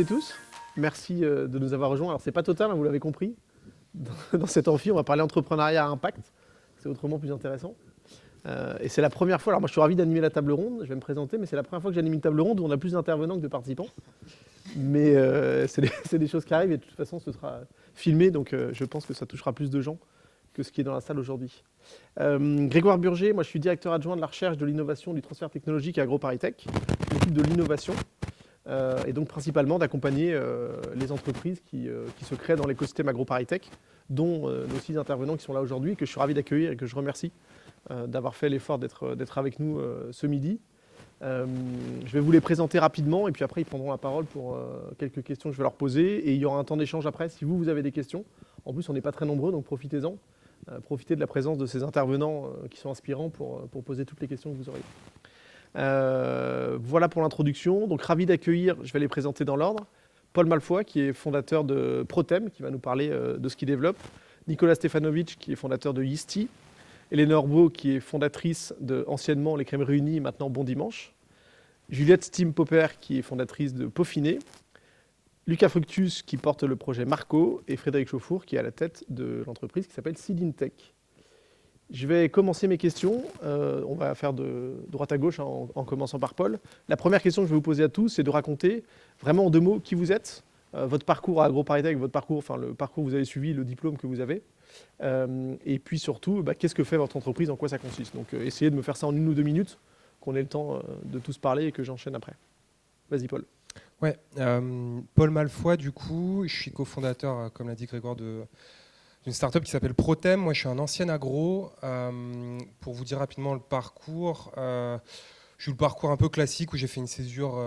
et tous. Merci de nous avoir rejoints. Alors, c'est pas total, hein, vous l'avez compris. Dans cet amphi, on va parler entrepreneuriat à impact. C'est autrement plus intéressant. Et c'est la première fois. Alors, moi, je suis ravi d'animer la table ronde. Je vais me présenter, mais c'est la première fois que j'anime une table ronde où on a plus d'intervenants que de participants. Mais c'est des choses qui arrivent et de toute façon, ce sera filmé. Donc, je pense que ça touchera plus de gens que ce qui est dans la salle aujourd'hui. Grégoire Burger, moi, je suis directeur adjoint de la recherche, de l'innovation, du transfert technologique à AgroParisTech. Je m'occupe de l'innovation. Et donc principalement d'accompagner les entreprises qui se créent dans l'écosystème AgroParisTech, dont nos 6 intervenants qui sont là aujourd'hui, que je suis ravi d'accueillir et que je remercie d'avoir fait l'effort d'être avec nous ce midi. Je vais vous les présenter rapidement et puis après ils prendront la parole pour quelques questions que je vais leur poser et il y aura un temps d'échange après si vous avez des questions. En plus on n'est pas très nombreux donc profitez-en. Profitez de la présence de ces intervenants qui sont inspirants pour poser toutes les questions que vous aurez. Voilà pour l'introduction. Donc ravi d'accueillir, je vais les présenter dans l'ordre. Paul Malfoy, qui est fondateur de Protem, qui va nous parler de ce qu'il développe. Nicolas Stefanovic, qui est fondateur de Yeasty. Hélène Orbeau, qui est fondatrice de anciennement Les Crèmes Réunies, maintenant Bon Dimanche. Juliette Steam-Popper, qui est fondatrice de Peaufiné. Lucas Fructus, qui porte le projet Marco. Et Frédéric Chauffour, qui est à la tête de l'entreprise qui s'appelle Seedintech. Je vais commencer mes questions. On va faire de droite à gauche en commençant par Paul. La première question que je vais vous poser à tous, c'est de raconter vraiment en 2 mots qui vous êtes, votre parcours à AgroParisTech, votre parcours, enfin le parcours que vous avez suivi, le diplôme que vous avez, et puis surtout, qu'est-ce que fait votre entreprise, en quoi ça consiste. Donc essayez de me faire ça en 1 ou 2 minutes, qu'on ait le temps de tous parler et que j'enchaîne après. Vas-y Paul. Ouais, Paul Malfoy, du coup, je suis cofondateur, comme l'a dit Grégoire, d'une startup qui s'appelle Protem. Moi, je suis un ancien agro. Pour vous dire rapidement le parcours, j'ai eu le parcours un peu classique où j'ai fait une césure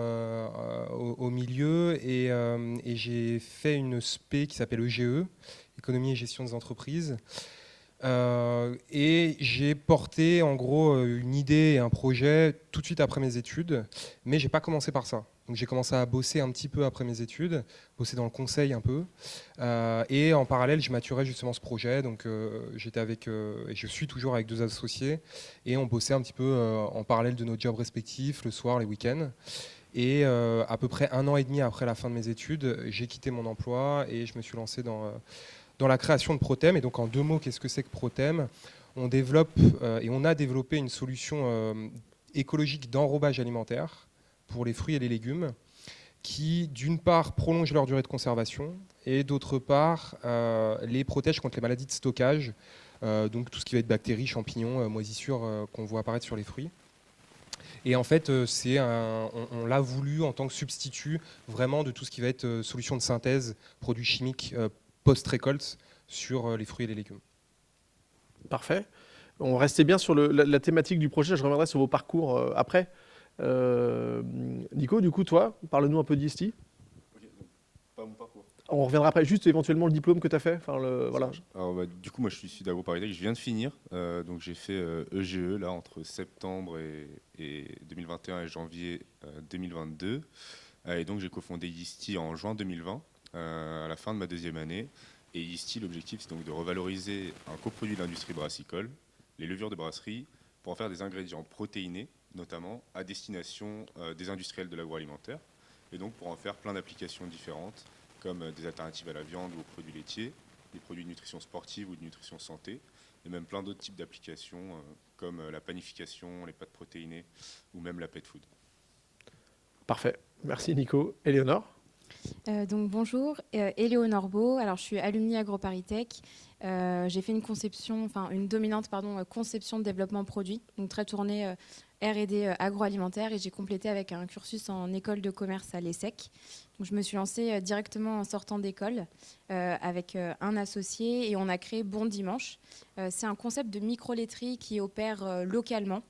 au milieu et j'ai fait une spé qui s'appelle EGE, Économie et Gestion des entreprises. Et j'ai porté en gros une idée et un projet tout de suite après mes études, mais j'ai pas commencé par ça. Donc j'ai commencé à bosser un petit peu après mes études, bosser dans le conseil un peu, et en parallèle je maturais justement ce projet. Donc j'étais avec, et je suis toujours avec 2 associés, et on bossait un petit peu en parallèle de nos jobs respectifs, le soir, les week-ends. Et à peu près 1 an et demi après la fin de mes études, j'ai quitté mon emploi et je me suis lancé dans la création de Protem. Et donc en 2 mots, qu'est-ce que c'est que Protem ? On développe et on a développé une solution écologique d'enrobage alimentaire pour les fruits et les légumes qui, d'une part, prolonge leur durée de conservation et d'autre part, les protège contre les maladies de stockage, donc tout ce qui va être bactéries, champignons, moisissures qu'on voit apparaître sur les fruits. Et en fait, on l'a voulu en tant que substitut vraiment de tout ce qui va être solution de synthèse, produits chimiques post-récolte sur les fruits et les légumes. Parfait. On restait bien sur la thématique du projet. Je reviendrai sur vos parcours après. Nico, du coup, toi, parle-nous un peu d'Yeasty. Ok, donc pas mon parcours. On reviendra après, juste éventuellement le diplôme que tu as fait. Enfin, voilà. Alors, du coup, moi je suis issu d'AgroParisTech, je viens de finir. Donc j'ai fait EGE là, entre septembre et 2021 et janvier 2022. Et donc j'ai cofondé Yeasty en juin 2020, à la fin de ma 2e année. Et Yeasty, l'objectif c'est donc de revaloriser un coproduit de l'industrie brassicole, les levures de brasserie, pour en faire des ingrédients protéinés, notamment à destination des industriels de l'agroalimentaire. Et donc pour en faire plein d'applications différentes, comme des alternatives à la viande ou aux produits laitiers, des produits de nutrition sportive ou de nutrition santé, et même plein d'autres types d'applications comme la panification, les pâtes protéinées ou même la pet food. Parfait. Merci Nico. Éléonore. Donc bonjour, Éléonore Beau. Alors je suis alumni AgroParisTech. J'ai fait une dominante conception de développement produit, donc très tournée R&D agroalimentaire, et j'ai complété avec un cursus en école de commerce à l'ESSEC. Donc je me suis lancée directement en sortant d'école avec un associé et on a créé Bon Dimanche. C'est un concept de micro-laiterie qui opère localement.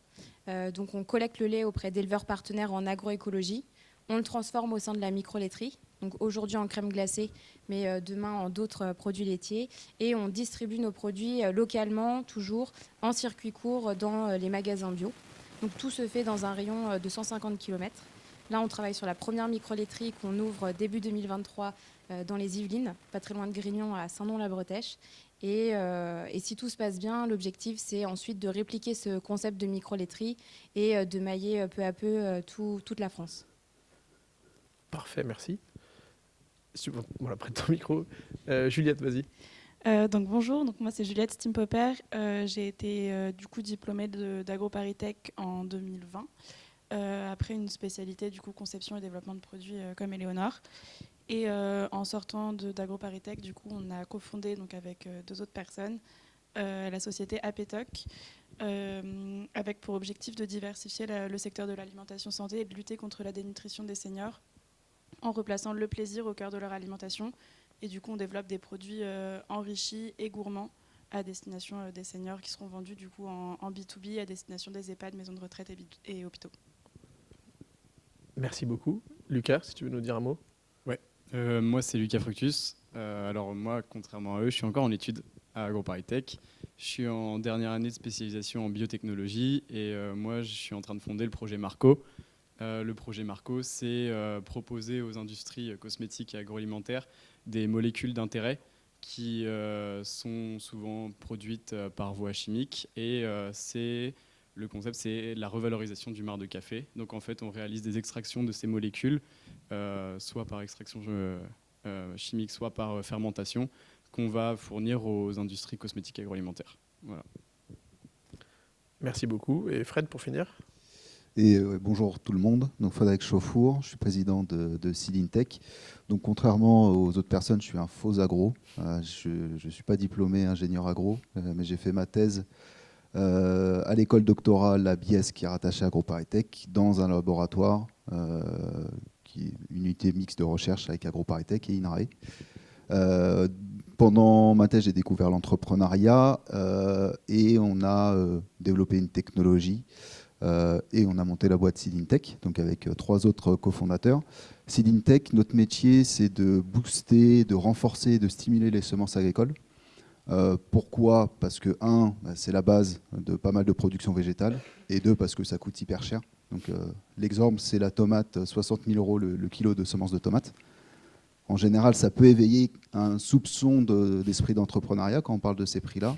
Donc on collecte le lait auprès d'éleveurs partenaires en agroécologie. On le transforme au sein de la micro-laiterie, donc aujourd'hui en crème glacée, mais demain en d'autres produits laitiers. Et on distribue nos produits localement, toujours en circuit court dans les magasins bio. Donc tout se fait dans un rayon de 150 km. Là, on travaille sur la première micro-laiterie qu'on ouvre début 2023 dans les Yvelines, pas très loin de Grignon, à Saint-Nom-la-Bretèche. Et si tout se passe bien, l'objectif, c'est ensuite de répliquer ce concept de micro-laiterie et de mailler peu à peu toute la France. Parfait, merci. Voilà, près de ton micro. Juliette, vas-y. Donc bonjour, donc moi c'est Juliette Stimpopper. J'ai été du coup diplômée d'AgroParisTech en 2020 après une spécialité du coup conception et développement de produits comme Éléonore. Et en sortant d'AgroParisTech, du coup on a cofondé donc avec 2 autres personnes la société Apetoc avec pour objectif de diversifier le secteur de l'alimentation santé et de lutter contre la dénutrition des seniors en replaçant le plaisir au cœur de leur alimentation. Et du coup, on développe des produits enrichis et gourmands à destination des seniors qui seront vendus du coup en B2B à destination des EHPAD, maisons de retraite et hôpitaux. Merci beaucoup. Lucas, si tu veux nous dire un mot. Moi, c'est Lucas Fructus. Alors moi, contrairement à eux, je suis encore en études à AgroParisTech. Je suis en dernière année de spécialisation en biotechnologie et moi, je suis en train de fonder le projet Marco. Le projet Marco, c'est proposer aux industries cosmétiques et agroalimentaires des molécules d'intérêt qui sont souvent produites par voie chimique et le concept, c'est la revalorisation du marc de café. Donc en fait, on réalise des extractions de ces molécules, soit par extraction chimique, soit par fermentation, qu'on va fournir aux industries cosmétiques et agroalimentaires. Voilà. Merci beaucoup. Et Fred, pour finir. Et bonjour tout le monde, donc Frédéric Chauffour, je suis président de Seedintech. Donc contrairement aux autres personnes, je suis un faux agro. Je ne suis pas diplômé ingénieur agro, mais j'ai fait ma thèse à l'école doctorale à Biesse qui est rattachée à AgroParisTech dans un laboratoire qui est une unité mixte de recherche avec AgroParisTech et INRAE. Pendant ma thèse, j'ai découvert l'entrepreneuriat et on a développé une technologie et on a monté la boîte Seedintech, donc avec 3 autres cofondateurs. Seedintech, notre métier, c'est de booster, de renforcer, de stimuler les semences agricoles. Pourquoi ? Parce que 1, c'est la base de pas mal de production végétale, et 2, parce que ça coûte hyper cher. Donc l'exemple, c'est la tomate, 60 000 € le kilo de semences de tomates. En général, ça peut éveiller un soupçon d'esprit d'entrepreneuriat quand on parle de ces prix-là.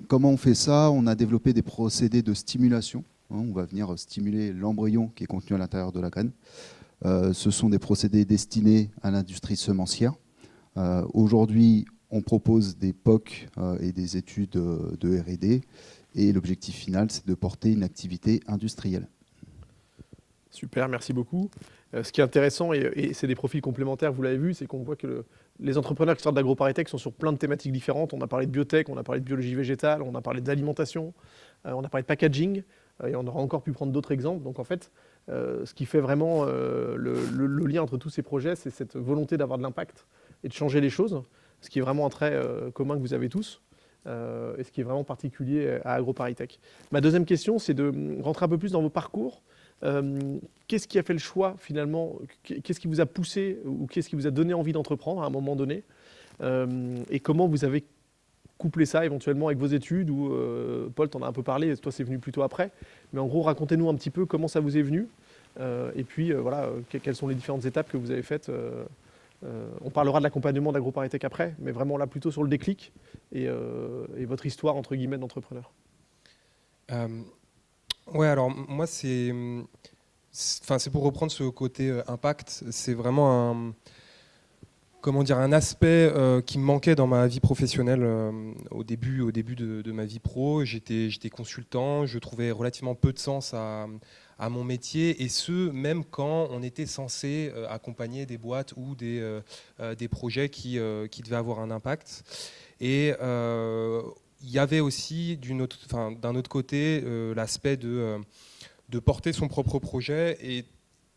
Comment on fait ça ? On a développé des procédés de stimulation. On va venir stimuler l'embryon qui est contenu à l'intérieur de la graine. Ce sont des procédés destinés à l'industrie semencière. Aujourd'hui, on propose des POC et des études de R&D. Et l'objectif final, c'est de porter une activité industrielle. Super, merci beaucoup. Ce qui est intéressant, et c'est des profils complémentaires, vous l'avez vu, c'est qu'on voit que les entrepreneurs qui sortent d'AgroParisTech sont sur plein de thématiques différentes. On a parlé de biotech, on a parlé de biologie végétale, on a parlé d'alimentation, on a parlé de packaging, et on aura encore pu prendre d'autres exemples. Donc en fait, ce qui fait vraiment le lien entre tous ces projets, c'est cette volonté d'avoir de l'impact et de changer les choses, ce qui est vraiment un trait commun que vous avez tous. Et ce qui est vraiment particulier à AgroParisTech. Ma deuxième question, c'est de rentrer un peu plus dans vos parcours. Qu'est-ce qui a fait le choix finalement ? Qu'est-ce qui vous a poussé ou qu'est-ce qui vous a donné envie d'entreprendre à un moment donné ? Et comment vous avez couplé ça éventuellement avec vos études ou Paul, t'en as un peu parlé, toi c'est venu plutôt après. Mais en gros, racontez-nous un petit peu comment ça vous est venu. Et puis voilà, quelles sont les différentes étapes que vous avez faites. On parlera de l'accompagnement d'AgroParisTech après, mais vraiment là plutôt sur le déclic et votre histoire entre guillemets d'entrepreneur. Ouais, alors moi c'est pour reprendre ce côté impact, c'est vraiment un aspect qui me manquait dans ma vie professionnelle au début de ma vie pro. J'étais consultant, je trouvais relativement peu de sens à mon métier, et ce, même quand on était censé accompagner des boîtes ou des projets qui devaient avoir un impact. Et il y avait aussi d'un autre côté l'aspect de porter son propre projet et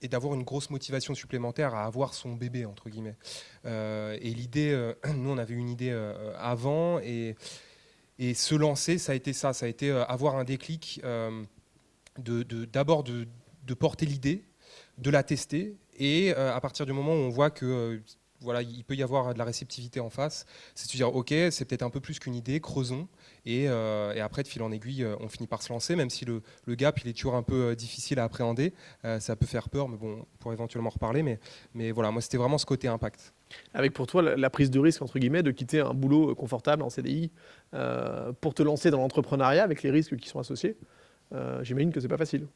d'avoir une grosse motivation supplémentaire à avoir son bébé, entre guillemets. Et l'idée, nous on avait une idée avant, et se lancer, ça a été avoir un déclic, d'abord de porter l'idée, de la tester, et à partir du moment où on voit que voilà, il peut y avoir de la réceptivité en face, c'est de se dire ok, c'est peut-être un peu plus qu'une idée, creusons, et après de fil en aiguille, on finit par se lancer, même si le gap il est toujours un peu difficile à appréhender, ça peut faire peur, mais bon, on pourra éventuellement reparler, mais voilà, moi c'était vraiment ce côté impact. Avec pour toi la prise de risque entre guillemets de quitter un boulot confortable en CDI pour te lancer dans l'entrepreneuriat avec les risques qui sont associés, j'imagine que c'est pas facile.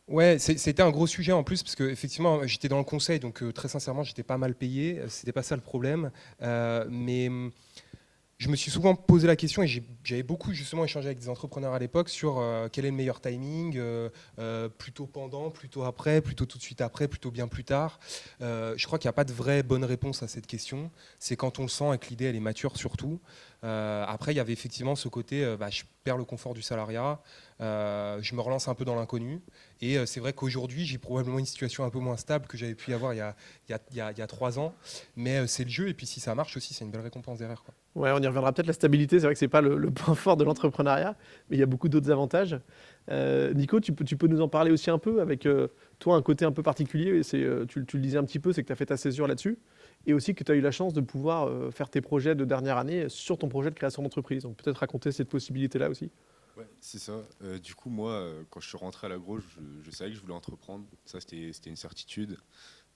Ouais, c'était un gros sujet en plus parce que effectivement j'étais dans le conseil, donc très sincèrement j'étais pas mal payé, c'était pas ça le problème. Mais je me suis souvent posé la question et j'avais beaucoup justement échangé avec des entrepreneurs à l'époque sur quel est le meilleur timing, plutôt pendant, plutôt après, plutôt tout de suite après, plutôt bien plus tard. Je crois qu'il n'y a pas de vraie bonne réponse à cette question. C'est quand on le sent et que l'idée elle est mature surtout. Après il y avait effectivement ce côté, je perds le confort du salariat, je me relance un peu dans l'inconnu. Et c'est vrai qu'aujourd'hui j'ai probablement une situation un peu moins stable que j'avais pu y avoir il y a 3 ans. Mais c'est le jeu et puis si ça marche aussi c'est une belle récompense derrière, quoi. Ouais, on y reviendra peut-être. La stabilité, c'est vrai que c'est pas le point fort de l'entrepreneuriat, mais il y a beaucoup d'autres avantages. Nico, tu peux nous en parler aussi un peu avec toi un côté un peu particulier. Et c'est, tu le disais un petit peu, c'est que tu as fait ta césure là-dessus, et aussi que tu as eu la chance de pouvoir faire tes projets de dernière année sur ton projet de création d'entreprise. Donc peut-être raconter cette possibilité-là aussi. Ouais, c'est ça. Du coup, moi, quand je suis rentré à l'agro, je savais que je voulais entreprendre. Ça, c'était une certitude.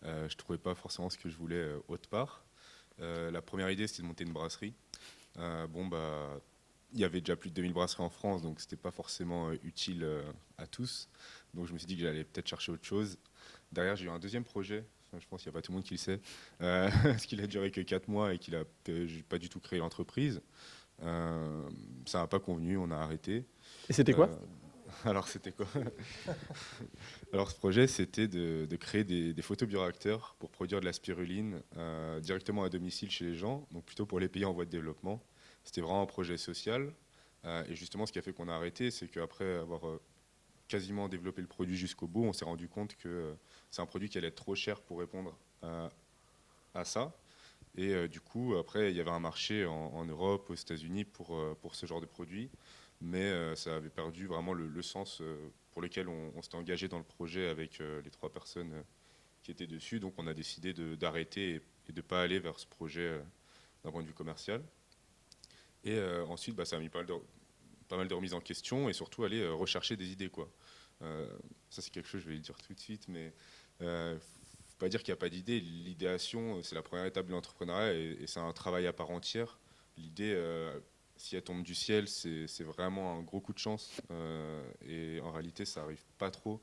Je trouvais pas forcément ce que je voulais autre part. La première idée, c'était de monter une brasserie. Il y avait déjà plus de 2000 brasseries en France, donc c'était pas forcément utile à tous. Donc je me suis dit que j'allais peut-être chercher autre chose. Derrière, j'ai eu un deuxième projet. Enfin, je pense qu'il n'y a pas tout le monde qui le sait, parce qu'il a duré que 4 mois et j'ai pas du tout créé l'entreprise. Ça n'a pas convenu, on a arrêté. Et c'était quoi? Alors c'était quoi? Alors ce projet, c'était de créer des photobioréacteurs pour produire de la spiruline directement à domicile chez les gens, donc plutôt pour les pays en voie de développement. C'était vraiment un projet social. Et justement, ce qui a fait qu'on a arrêté, c'est qu'après avoir quasiment développé le produit jusqu'au bout, on s'est rendu compte que c'est un produit qui allait être trop cher pour répondre à ça. Et du coup, après, il y avait un marché en Europe, aux États-Unis pour ce genre de produit. Mais ça avait perdu vraiment le sens pour lequel on s'était engagé dans le projet avec les 3 personnes qui étaient dessus. Donc on a décidé d'arrêter et de ne pas aller vers ce projet d'un point de vue commercial. Et ensuite, ça a mis pas mal de remises en question et surtout aller rechercher des idées, quoi. Ça c'est quelque chose, je vais le dire tout de suite, mais faut pas dire qu'il n'y a pas d'idée. L'idéation, c'est la première étape de l'entrepreneuriat et c'est un travail à part entière. L'idée, si elle tombe du ciel, c'est vraiment un gros coup de chance. Et en réalité, ça n'arrive pas trop.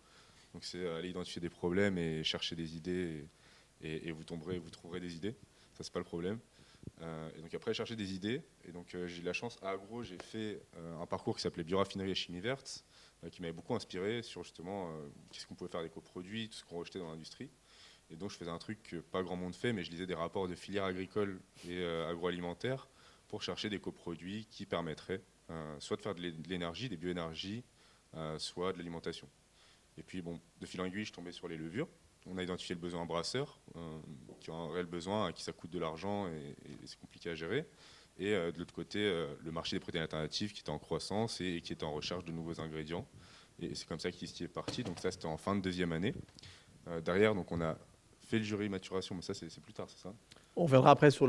Donc c'est aller identifier des problèmes et chercher des idées et vous trouverez des idées. Ça, c'est pas le problème. Et donc après, chercher des idées. Et donc j'ai eu la chance, à Agro, j'ai fait un parcours qui s'appelait bioraffinerie et chimie verte, qui m'avait beaucoup inspiré sur justement qu'est-ce qu'on pouvait faire des coproduits, tout ce qu'on rejetait dans l'industrie. Et donc je faisais un truc que pas grand monde fait, mais je lisais des rapports de filières agricoles et agroalimentaires pour chercher des coproduits qui permettraient soit de faire de l'énergie, des bioénergies, soit de l'alimentation. Et puis bon, de fil en aiguille, je tombais sur les levures. On a identifié le besoin brasseur, qui a un réel besoin, à qui ça coûte de l'argent et c'est compliqué à gérer. Et de l'autre côté, le marché des protéines alternatives qui était en croissance et qui était en recherche de nouveaux ingrédients. Et c'est comme ça qu'Isti est parti. Donc ça, c'était en fin de 2e année. Derrière, donc on a fait le jury maturation, mais ça, c'est plus tard, c'est ça? On reviendra après sur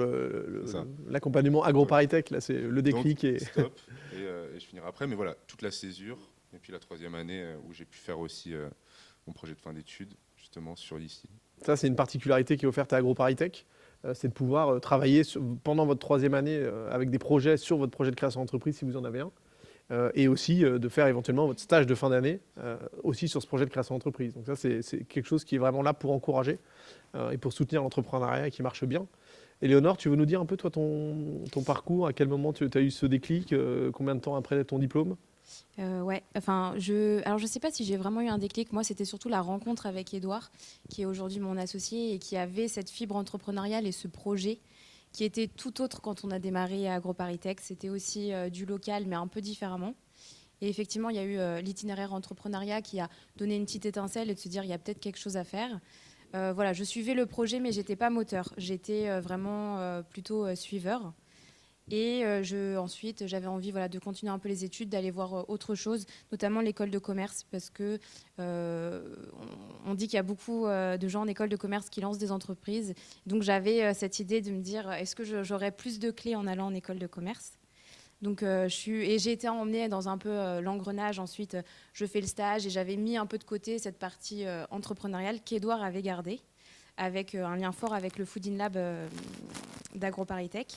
l'accompagnement AgroParisTech. Là, c'est le déclic. Donc, stop. Et je finirai après. Mais voilà, toute la césure. Et puis la 3e année où j'ai pu faire aussi mon projet de fin d'études, justement, sur l'ICI. Ça, c'est une particularité qui est offerte à AgroParisTech. C'est de pouvoir travailler pendant votre 3e année avec des projets sur votre projet de création d'entreprise, si vous en avez un. Et aussi de faire éventuellement votre stage de fin d'année aussi sur ce projet de création d'entreprise. Donc ça, c'est quelque chose qui est vraiment là pour encourager et pour soutenir l'entrepreneuriat qui marche bien. Éléonore, tu veux nous dire un peu, toi, ton parcours? À quel moment tu as eu ce déclic? Combien de temps après ton diplôme? Ouais, enfin, alors je sais pas si j'ai vraiment eu un déclic. Moi, c'était surtout la rencontre avec Édouard, qui est aujourd'hui mon associé et qui avait cette fibre entrepreneuriale et ce projet qui était tout autre quand on a démarré à AgroParisTech. C'était aussi du local, mais un peu différemment. Et effectivement, il y a eu l'itinéraire entrepreneuriat qui a donné une petite étincelle et de se dire il y a peut-être quelque chose à faire. Voilà, je suivais le projet, mais j'étais pas moteur. J'étais vraiment plutôt suiveur. Et ensuite, j'avais envie de continuer un peu les études, d'aller voir autre chose, notamment l'école de commerce, parce que on dit qu'il y a beaucoup de gens en école de commerce qui lancent des entreprises. Donc j'avais cette idée de me dire, est-ce que j'aurais plus de clés en allant en école de commerce? Donc j'ai été emmenée dans un peu l'engrenage. Ensuite, je fais le stage et j'avais mis un peu de côté cette partie entrepreneuriale qu'Édouard avait gardée, avec un lien fort avec le Food in Lab d'AgroParisTech.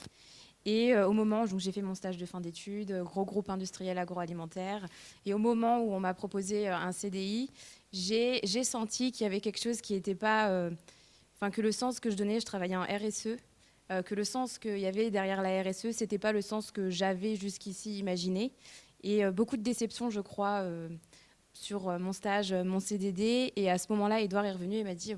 Et au moment où j'ai fait mon stage de fin d'études, gros groupe industriel agroalimentaire, et au moment où on m'a proposé un CDI, j'ai senti qu'il y avait quelque chose qui n'était pas... Enfin, que le sens que je donnais, je travaillais en RSE, que le sens qu'il y avait derrière la RSE, ce n'était pas le sens que j'avais jusqu'ici imaginé. Et beaucoup de déceptions, je crois, sur mon stage, mon CDD. Et à ce moment-là, Edouard est revenu et m'a dit...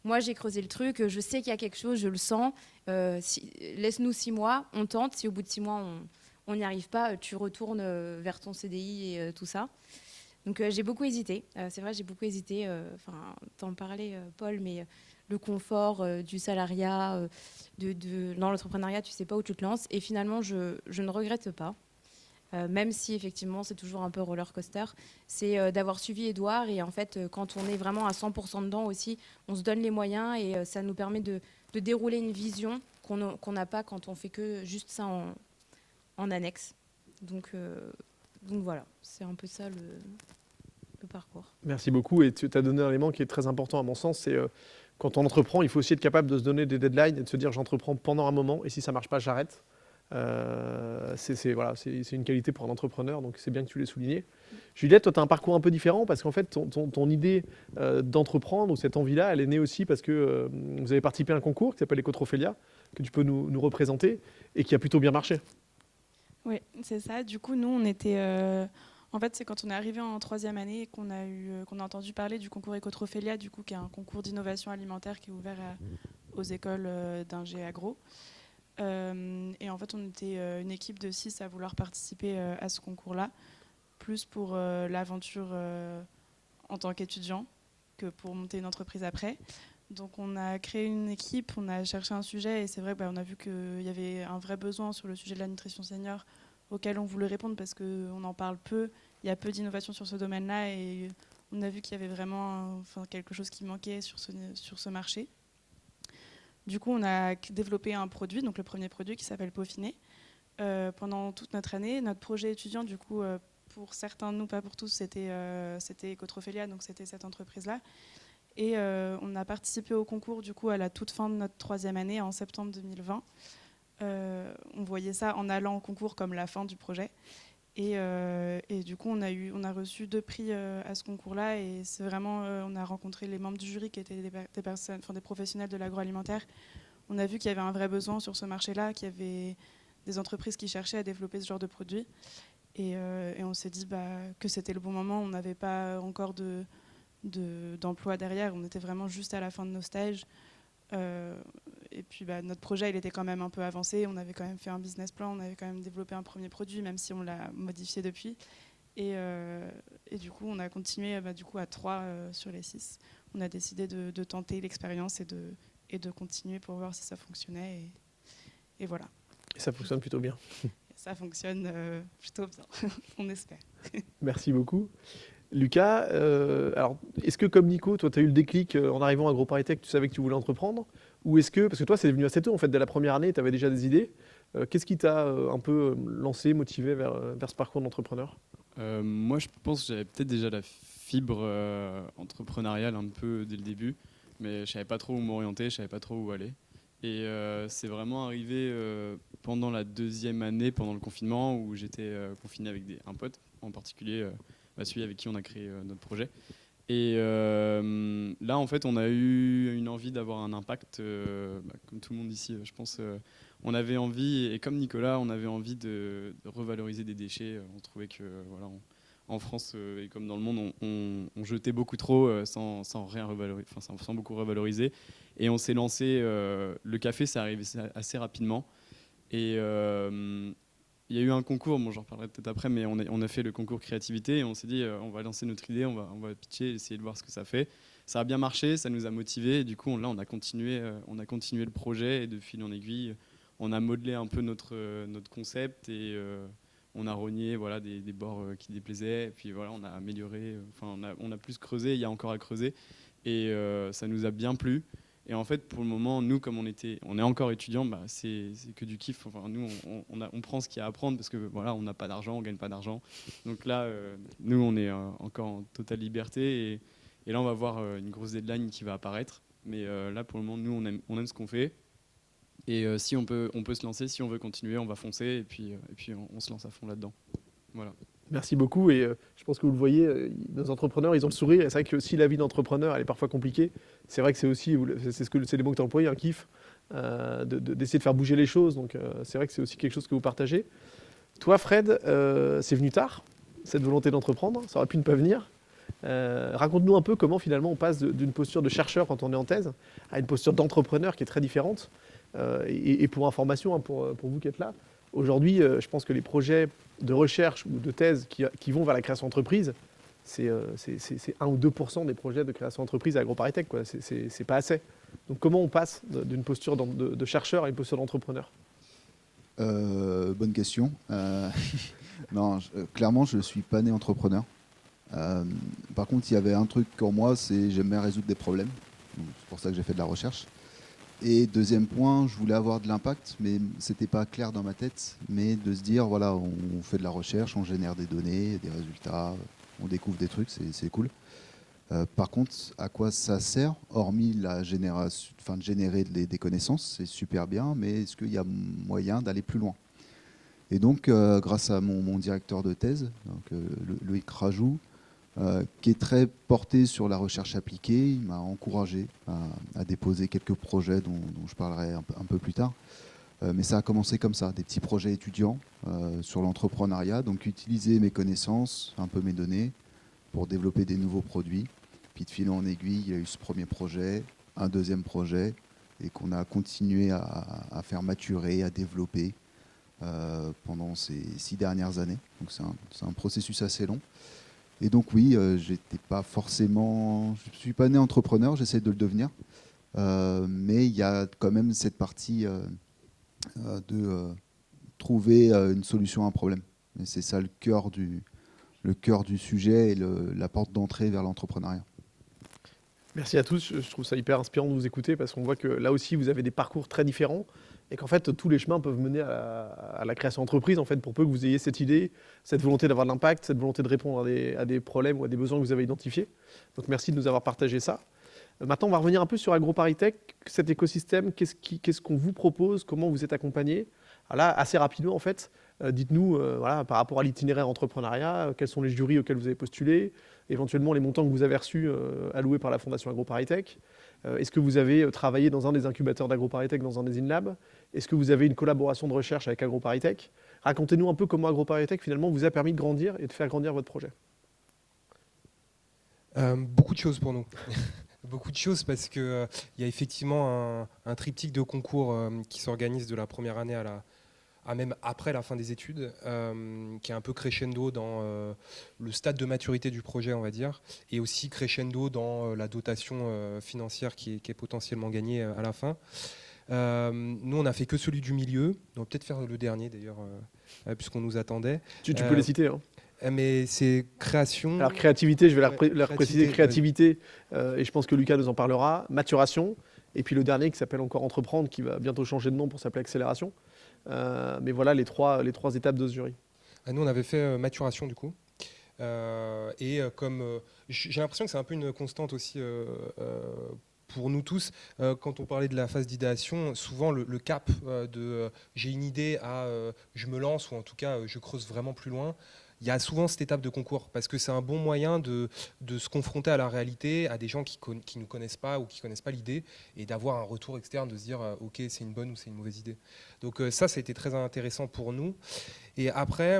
Moi, j'ai creusé le truc, je sais qu'il y a quelque chose, je le sens. Laisse-nous 6 mois, on tente. Si au bout de 6 mois, on n'y arrive pas, tu retournes vers ton CDI et tout ça. Donc, j'ai beaucoup hésité. C'est vrai, j'ai beaucoup hésité. Enfin, t'en parlais, Paul, mais le confort du salariat, dans l'entrepreneuriat, tu ne sais pas où tu te lances. Et finalement, je ne regrette pas. Même si effectivement c'est toujours un peu roller coaster, c'est d'avoir suivi Edouard et en fait quand on est vraiment à 100% dedans aussi, on se donne les moyens et ça nous permet de dérouler une vision qu'on n'a pas quand on fait que juste ça en annexe. Donc voilà, c'est un peu ça le parcours. Merci beaucoup. Et tu as donné un élément qui est très important à mon sens, c'est quand on entreprend, il faut aussi être capable de se donner des deadlines et de se dire j'entreprends pendant un moment et si ça ne marche pas, j'arrête. C'est une qualité pour un entrepreneur, donc c'est bien que tu l'aies souligné. Juliette, toi, tu as un parcours un peu différent parce qu'en fait, ton idée d'entreprendre ou cette envie-là, elle est née aussi parce que vous avez participé à un concours qui s'appelle Ecotrophélia, que tu peux nous représenter et qui a plutôt bien marché. Oui, c'est ça. Du coup, nous, on était... En fait, c'est quand on est arrivé en 3e année et qu'on a entendu parler du concours Ecotrophélia, du coup, qui est un concours d'innovation alimentaire qui est ouvert aux écoles d'ingé agro. Et en fait, on était une équipe de 6 à vouloir participer à ce concours-là, plus pour l'aventure en tant qu'étudiant que pour monter une entreprise après. Donc on a créé une équipe, on a cherché un sujet et c'est vrai on a vu qu'il y avait un vrai besoin sur le sujet de la nutrition senior auquel on voulait répondre parce qu'on en parle peu, il y a peu d'innovation sur ce domaine-là et on a vu qu'il y avait vraiment quelque chose qui manquait sur ce marché. Du coup, on a développé un produit, donc le premier produit qui s'appelle Peaufiné. Pendant toute notre année, notre projet étudiant, du coup, pour certains de nous, pas pour tous, c'était Ecotrophélia, donc c'était cette entreprise-là. Et on a participé au concours, du coup, à la toute fin de notre 3e année, en septembre 2020. On voyait ça en allant au concours comme la fin du projet. Et du coup, on a reçu 2 prix à ce concours-là. Et c'est vraiment, on a rencontré les membres du jury qui étaient des professionnels de l'agroalimentaire. On a vu qu'il y avait un vrai besoin sur ce marché-là, qu'il y avait des entreprises qui cherchaient à développer ce genre de produits. Et on s'est dit que c'était le bon moment. On n'avait pas encore d'emploi derrière. On était vraiment juste à la fin de nos stages. Et puis notre projet il était quand même un peu avancé, on avait quand même fait un business plan, on avait quand même développé un premier produit même si on l'a modifié depuis et du coup on a continué à 3 sur les 6. On a décidé de tenter l'expérience et de continuer pour voir si ça fonctionnait et voilà. Et ça fonctionne plutôt bien. Ça fonctionne plutôt bien, on espère. Merci beaucoup. Lucas, alors, est-ce que comme Nico, toi, tu as eu le déclic en arrivant à AgroParisTech, tu savais que tu voulais entreprendre? Ou est-ce que, parce que toi, c'est venu assez tôt, en fait, dès la première année, tu avais déjà des idées. Qu'est-ce qui t'a un peu lancé, motivé vers ce parcours d'entrepreneur? Moi, je pense que j'avais peut-être déjà la fibre entrepreneuriale un peu dès le début, mais je ne savais pas trop où m'orienter, je ne savais pas trop où aller. Et c'est vraiment arrivé pendant la 2e année, pendant le confinement, où j'étais confiné avec un pote en particulier, celui avec qui on a créé notre projet. Et là, en fait, on a eu une envie d'avoir un impact, comme tout le monde ici, je pense. On avait envie, et comme Nicolas, on avait envie de revaloriser des déchets. On trouvait que, voilà, en France et comme dans le monde, on jetait beaucoup trop sans rien revaloriser, sans beaucoup revaloriser. Et on s'est lancé. Le café, ça arrivé assez rapidement. Et il y a eu un concours, j'en reparlerai peut-être après, mais on a fait le concours créativité et on s'est dit on va lancer notre idée, on va pitcher, essayer de voir ce que ça fait. Ça a bien marché, ça nous a motivés et du coup on a continué le projet et de fil en aiguille, on a modelé un peu notre concept et on a rogné des bords qui déplaisaient et puis voilà, on a amélioré, on a plus creusé, il y a encore à creuser et ça nous a bien plu. Et en fait, pour le moment, nous, comme on est encore étudiants, c'est que du kiff. Enfin, nous, on prend ce qu'il y a à apprendre parce que voilà, on n'a pas d'argent, on gagne pas d'argent. Donc là, nous, on est encore en totale liberté et là, on va voir une grosse deadline qui va apparaître. Mais là, pour le moment, nous, on aime ce qu'on fait. Et si on peut se lancer, si on veut continuer, on va foncer et puis on se lance à fond là-dedans. Voilà. Merci beaucoup. Et je pense que vous le voyez, nos entrepreneurs, ils ont le sourire. Et c'est vrai que si la vie d'entrepreneur, elle est parfois compliquée, c'est vrai que c'est aussi, c'est les mots que tu as employés, un kiff, d'essayer de faire bouger les choses. Donc c'est vrai que c'est aussi quelque chose que vous partagez. Toi, Fred, c'est venu tard, cette volonté d'entreprendre. Ça aurait pu ne pas venir. Raconte-nous un peu comment finalement on passe d'une posture de chercheur quand on est en thèse à une posture d'entrepreneur qui est très différente. Et pour information, hein, pour vous qui êtes là, aujourd'hui, je pense que les projets de recherche ou de thèse qui vont vers la création d'entreprise, c'est 1 ou 2% des projets de création d'entreprise à AgroParisTech, quoi. C'est pas assez. Donc comment on passe d'une posture de chercheur à une posture d'entrepreneur? Bonne question. Non, clairement, je ne suis pas né entrepreneur. Par contre, il y avait un truc en moi, c'est j'aimais résoudre des problèmes. Donc, c'est pour ça que j'ai fait de la recherche. Et deuxième point, je voulais avoir de l'impact, mais c'était pas clair dans ma tête. Mais de se dire, voilà, on fait de la recherche, on génère des données, des résultats, on découvre des trucs, c'est cool. Par contre, à quoi ça sert, hormis la génération, enfin, de générer des connaissances, c'est super bien, mais est-ce qu'il y a moyen d'aller plus loin? Et donc, grâce à mon directeur de thèse, donc, Loïc Rajou, qui est très porté sur la recherche appliquée, il m'a encouragé à déposer quelques projets dont je parlerai un peu plus tard. Mais ça a commencé comme ça, des petits projets étudiants sur l'entrepreneuriat, donc utiliser mes connaissances, un peu mes données, pour développer des nouveaux produits. Puis de fil en aiguille, il y a eu ce premier projet, un deuxième projet, et qu'on a continué à faire maturer, à développer pendant ces 6 dernières années. Donc c'est un processus assez long. Et donc oui, j'étais pas forcément, je suis pas né entrepreneur, j'essaie de le devenir, mais il y a quand même cette partie de trouver une solution à un problème. Et c'est ça le cœur du sujet et la porte d'entrée vers l'entrepreneuriat. Merci à tous. Je trouve ça hyper inspirant de vous écouter parce qu'on voit que là aussi, vous avez des parcours très différents et qu'en fait, tous les chemins peuvent mener à la création d'entreprise, en fait, pour peu que vous ayez cette idée, cette volonté d'avoir de l'impact, cette volonté de répondre à des problèmes ou à des besoins que vous avez identifiés. Donc, merci de nous avoir partagé ça. Maintenant, on va revenir un peu sur AgroParisTech, cet écosystème, qu'est-ce qu'on vous propose, comment vous êtes accompagné. Alors là, assez rapidement, en fait, dites-nous, voilà, par rapport à l'itinéraire entrepreneuriat, quels sont les jurys auxquels vous avez postulé, éventuellement les montants que vous avez reçus alloués par la Fondation AgroParisTech. Est-ce que vous avez travaillé dans un des incubateurs d'AgroParisTech, dans un des InLab? Est-ce que vous avez une collaboration de recherche avec AgroParisTech? Racontez-nous un peu comment AgroParisTech, finalement, vous a permis de grandir et de faire grandir votre projet. Beaucoup de choses pour nous. Beaucoup de choses parce qu'il y a effectivement un triptyque de concours qui s'organise de la première année à même après la fin des études, qui est un peu crescendo dans le stade de maturité du projet, on va dire, et aussi crescendo dans la dotation financière qui est potentiellement gagnée à la fin. Nous, on n'a fait que celui du milieu. On va peut-être faire le dernier, d'ailleurs, puisqu'on nous attendait. Tu peux les citer, hein. Mais c'est création. Alors créativité, je vais la préciser, créativité, et je pense que Lucas nous en parlera, maturation, et puis le dernier qui s'appelle encore entreprendre, qui va bientôt changer de nom pour s'appeler accélération. Mais voilà les trois étapes de ce jury. Nous, on avait fait maturation du coup. Comme j'ai l'impression que c'est un peu une constante aussi pour nous tous, quand on parlait de la phase d'idéation, souvent le cap de j'ai une idée à je me lance, ou en tout cas je creuse vraiment plus loin. Il y a souvent cette étape de concours parce que c'est un bon moyen de se confronter à la réalité, à des gens qui ne nous connaissent pas ou qui ne connaissent pas l'idée, et d'avoir un retour externe, de se dire ok, c'est une bonne ou c'est une mauvaise idée. Donc ça a été très intéressant pour nous. Et après,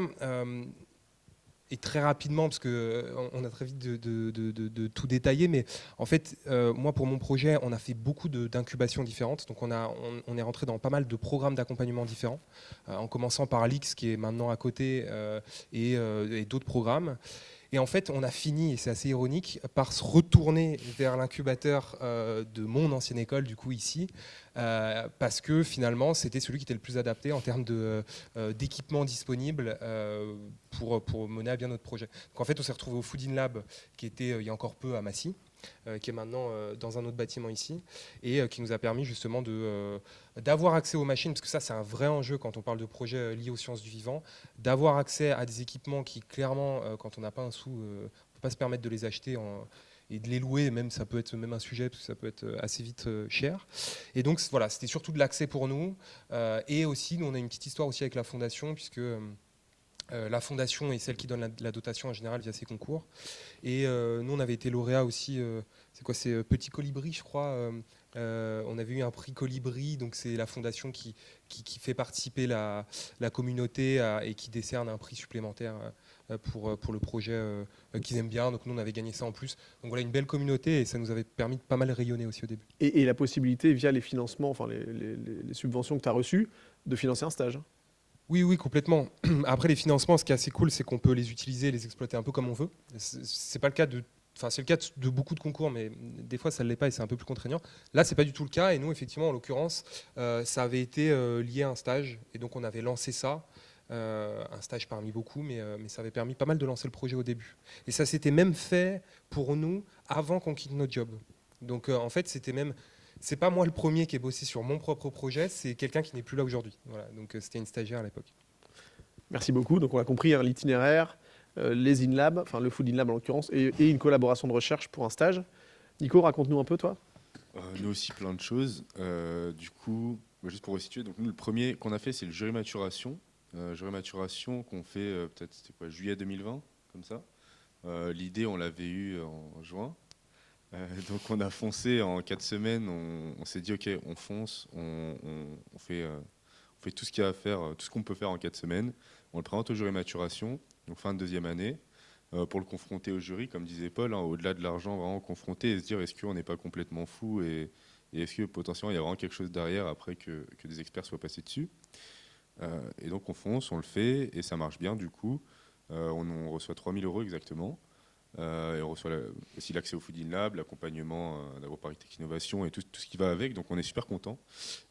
et très rapidement, parce qu'on a très vite de tout détailler, mais en fait, moi, pour mon projet, on a fait beaucoup d'incubations différentes. Donc, on est rentré dans pas mal de programmes d'accompagnement différents, en commençant par l'X, qui est maintenant à côté, et d'autres programmes. Et en fait, on a fini, et c'est assez ironique, par se retourner vers l'incubateur de mon ancienne école, du coup, ici, parce que finalement, c'était celui qui était le plus adapté en termes d'équipement disponible pour mener à bien notre projet. Donc en fait, on s'est retrouvé au Food in Lab, qui était il y a encore peu à Massy, qui est maintenant dans un autre bâtiment ici, et qui nous a permis justement d'avoir accès aux machines, parce que ça c'est un vrai enjeu quand on parle de projets liés aux sciences du vivant, d'avoir accès à des équipements qui clairement, quand on n'a pas un sou, on ne peut pas se permettre de les acheter et de les louer, même ça peut être même un sujet, parce que ça peut être assez vite cher. Et donc voilà, c'était surtout de l'accès pour nous, et aussi, nous on a une petite histoire aussi avec la fondation, puisque La fondation est celle qui donne la dotation en général via ces concours. Et nous, on avait été lauréat aussi, c'est Petit Colibri, je crois. On avait eu un prix Colibri, donc c'est la fondation qui fait participer la communauté et qui décerne un prix supplémentaire pour le projet qu'ils aiment bien. Donc nous, on avait gagné ça en plus. Donc voilà, une belle communauté et ça nous avait permis de pas mal rayonner aussi au début. Et la possibilité, via les financements, enfin les subventions que tu as reçues, de financer un stage. Oui, complètement. Après, les financements, ce qui est assez cool, c'est qu'on peut les utiliser, les exploiter un peu comme on veut. C'est pas le cas c'est le cas de beaucoup de concours, mais des fois, ça ne l'est pas et c'est un peu plus contraignant. Là, c'est pas du tout le cas. Et nous, effectivement, en l'occurrence, ça avait été lié à un stage. Et donc, on avait lancé ça. Un stage parmi beaucoup, mais ça avait permis pas mal de lancer le projet au début. Et ça s'était même fait pour nous avant qu'on quitte notre job. Donc, en fait, c'est pas moi le premier qui ai bossé sur mon propre projet, c'est quelqu'un qui n'est plus là aujourd'hui. Voilà, donc c'était une stagiaire à l'époque. Merci beaucoup. Donc on a compris, hein, l'itinéraire, les InLab, enfin le Food InLab en l'occurrence, et une collaboration de recherche pour un stage. Nico, raconte-nous un peu, toi. Nous aussi, plein de choses. Du coup, juste pour resituer, donc nous, le premier qu'on a fait, c'est le jury maturation. Jury maturation qu'on fait peut-être, c'était quoi, juillet 2020, comme ça. L'idée, on l'avait eue en juin. Donc on a foncé en 4 semaines, on s'est dit ok, on fonce, on fait tout ce qu'il y a à faire, tout ce qu'on peut faire en 4 semaines. On le présente au jury maturation, donc fin de deuxième année, pour le confronter au jury, comme disait Paul, hein, au-delà de l'argent, vraiment confronter et se dire est-ce qu'on n'est pas complètement fou et est-ce que potentiellement il y a vraiment quelque chose derrière après que des experts soient passés dessus. Et donc on fonce, on le fait et ça marche bien du coup. On reçoit 3 000 € exactement. Et on reçoit aussi l'accès au Food InLab, l'accompagnement d'AgroParisTech Innovation et tout ce qui va avec. Donc on est super content.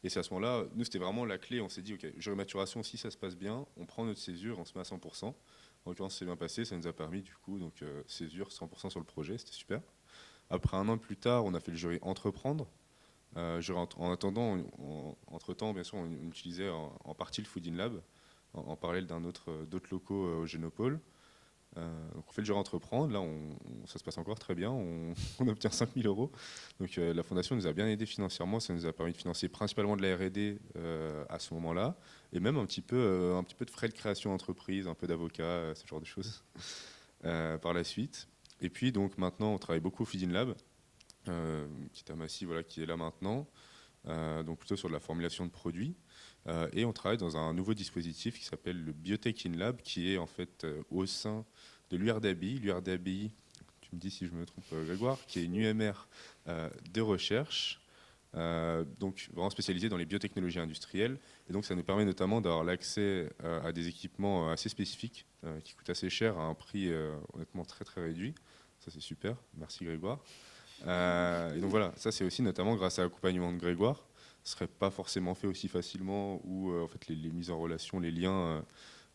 Et c'est à ce moment-là, nous c'était vraiment la clé. On s'est dit, ok, jury maturation, si ça se passe bien, on prend notre césure, on se met à 100%. En l'occurrence, c'est bien passé. Ça nous a permis du coup, donc césure 100% sur le projet, c'était super. Après un an plus tard, on a fait le jury entreprendre. En attendant, entre-temps, bien sûr, on utilisait en partie le Food InLab, en parallèle d'autres locaux au Génopole. Donc on fait le jury entreprendre, là ça se passe encore très bien, on obtient 5 000 €. Donc la fondation nous a bien aidé financièrement, ça nous a permis de financer principalement de la R&D à ce moment-là, et même un petit peu de frais de création d'entreprise, un peu d'avocat, ce genre de choses par la suite. Et puis donc maintenant on travaille beaucoup au Food InLab, qui est Tamassi, voilà, qui est là maintenant, donc plutôt sur de la formulation de produits. Et on travaille dans un nouveau dispositif qui s'appelle le Biotech InLab, qui est en fait au sein de l'URDABI. L'URDABI, tu me dis si je me trompe, Grégoire, qui est une UMR de recherche, donc vraiment spécialisée dans les biotechnologies industrielles. Et donc ça nous permet notamment d'avoir l'accès à des équipements assez spécifiques, qui coûtent assez cher à un prix honnêtement très très réduit. Ça c'est super, merci Grégoire. Et donc voilà, ça c'est aussi notamment grâce à l'accompagnement de Grégoire. Ce serait pas forcément fait aussi facilement, ou en fait les mises en relation, les liens,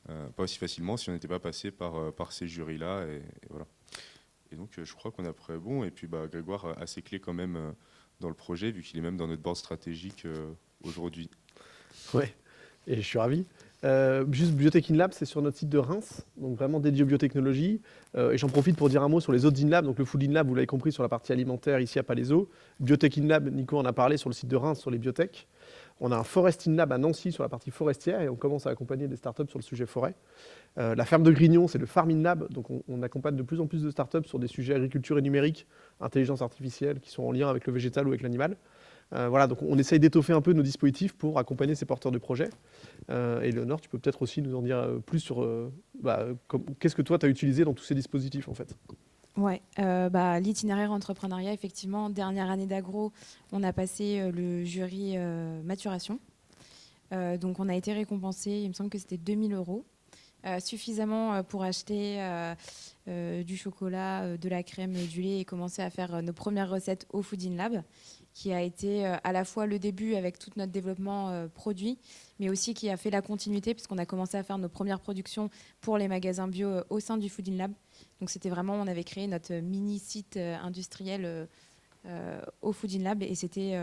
pas aussi facilement si on n'était pas passé par ces jurys-là. Et voilà. Et donc je crois qu'on est après bon. Et puis Grégoire a ses clés quand même dans le projet, vu qu'il est même dans notre board stratégique aujourd'hui. Ouais, et je suis ravi. Juste Biotech InLab, c'est sur notre site de Reims, donc vraiment dédié aux biotechnologies. Et j'en profite pour dire un mot sur les autres InLab. Donc le Food InLab, vous l'avez compris, sur la partie alimentaire ici à Palaiseau. Biotech InLab, Nico en a parlé, sur le site de Reims, sur les biotech. On a un Forest InLab à Nancy sur la partie forestière et on commence à accompagner des startups sur le sujet forêt. La ferme de Grignon, c'est le Farm InLab. Donc on accompagne de plus en plus de startups sur des sujets agriculture et numérique, intelligence artificielle, qui sont en lien avec le végétal ou avec l'animal. Voilà, donc on essaye d'étoffer un peu nos dispositifs pour accompagner ces porteurs de projets. Et Léonore, tu peux peut-être aussi nous en dire plus sur qu'est-ce que toi tu as utilisé dans tous ces dispositifs en fait. Ouais, l'itinéraire entrepreneuriat, effectivement, dernière année d'agro, on a passé le jury maturation. Donc on a été récompensé, il me semble que c'était 2 000 €, suffisamment pour acheter du chocolat, de la crème, du lait et commencer à faire nos premières recettes au Food InLab, qui a été à la fois le début avec tout notre développement produit, mais aussi qui a fait la continuité puisqu'on a commencé à faire nos premières productions pour les magasins bio au sein du Food InLab. Donc c'était vraiment, on avait créé notre mini site industriel au Food InLab et c'était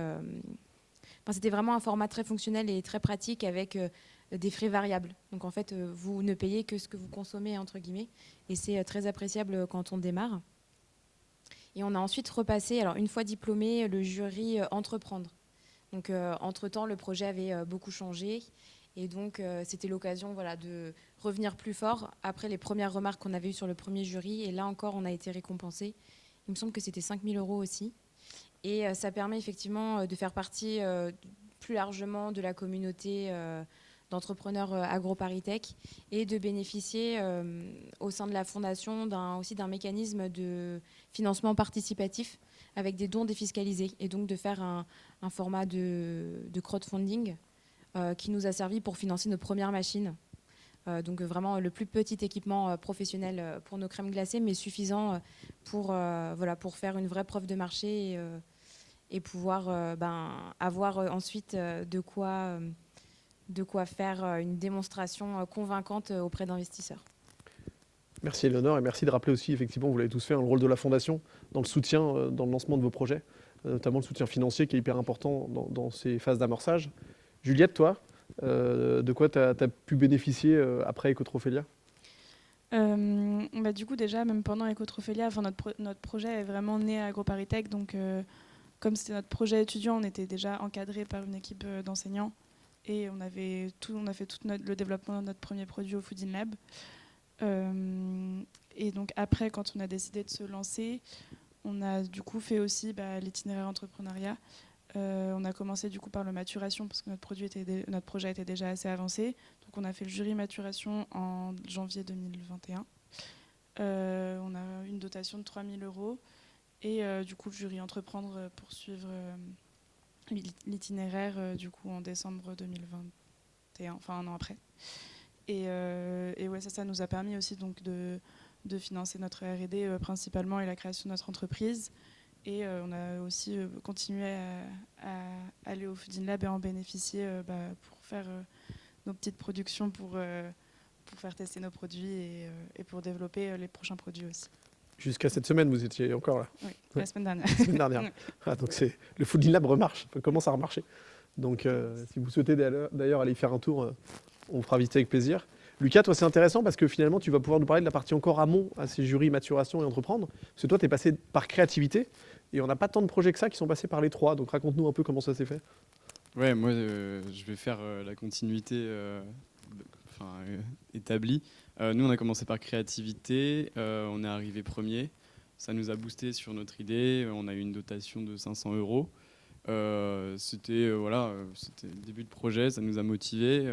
vraiment un format très fonctionnel et très pratique avec des frais variables. Donc en fait, vous ne payez que ce que vous consommez, entre guillemets, et c'est très appréciable quand on démarre. Et on a ensuite repassé, alors une fois diplômé, le jury entreprendre. Donc entre-temps, le projet avait beaucoup changé Et donc, c'était l'occasion de revenir plus fort après les premières remarques qu'on avait eues sur le premier jury. Et là encore, on a été récompensé. Il me semble que c'était 5 000 € aussi. Et ça permet effectivement de faire partie plus largement de la communauté d'entrepreneurs AgroParisTech et de bénéficier au sein de la fondation aussi d'un mécanisme de financement participatif avec des dons défiscalisés. Et donc de faire un format de crowdfunding qui nous a servi pour financer nos premières machines. Donc vraiment le plus petit équipement professionnel pour nos crèmes glacées, mais suffisant pour faire une vraie preuve de marché et pouvoir avoir ensuite de quoi faire une démonstration convaincante auprès d'investisseurs. Merci Éléonore, et merci de rappeler aussi, effectivement, vous l'avez tous fait, le rôle de la Fondation dans le soutien, dans le lancement de vos projets, notamment le soutien financier qui est hyper important dans ces phases d'amorçage. Juliette, toi, de quoi tu as pu bénéficier après Ecotrophelia ? Du coup, déjà, même pendant Ecotrophelia, notre projet est vraiment né à AgroParisTech. Donc, comme c'était notre projet étudiant, on était déjà encadré par une équipe d'enseignants. Et on a fait tout le développement de notre premier produit au Food in Lab. Et donc, après, quand on a décidé de se lancer, on a du coup fait aussi l'itinéraire entrepreneuriat. On a commencé du coup par la maturation parce que notre projet était déjà assez avancé. Donc on a fait le jury maturation en janvier 2021. On a eu une dotation de 3 000 € et du coup le jury entreprendre pour suivre l'itinéraire du coup en décembre 2021, enfin un an après. Et ouais, ça nous a permis aussi donc de financer notre R&D principalement et la création de notre entreprise. Et on a aussi continué à aller au Food in Lab et en bénéficier pour faire nos petites productions pour faire tester nos produits et pour développer les prochains produits aussi. Jusqu'à cette semaine, vous étiez encore là ? Oui, la semaine dernière. La semaine dernière. Donc le Food in Lab commence à remarcher. Donc si vous souhaitez d'ailleurs aller y faire un tour, on vous fera visiter avec plaisir. Lucas, toi c'est intéressant parce que finalement tu vas pouvoir nous parler de la partie encore amont à ces jurys maturation et entreprendre. Parce que toi tu es passé par créativité et on n'a pas tant de projets que ça qui sont passés par les trois. Donc raconte-nous un peu comment ça s'est fait. Ouais, moi je vais faire la continuité établie. Nous on a commencé par créativité, on est arrivé premier. Ça nous a boosté sur notre idée, on a eu une dotation de 500 €. C'était le début de projet, ça nous a motivés.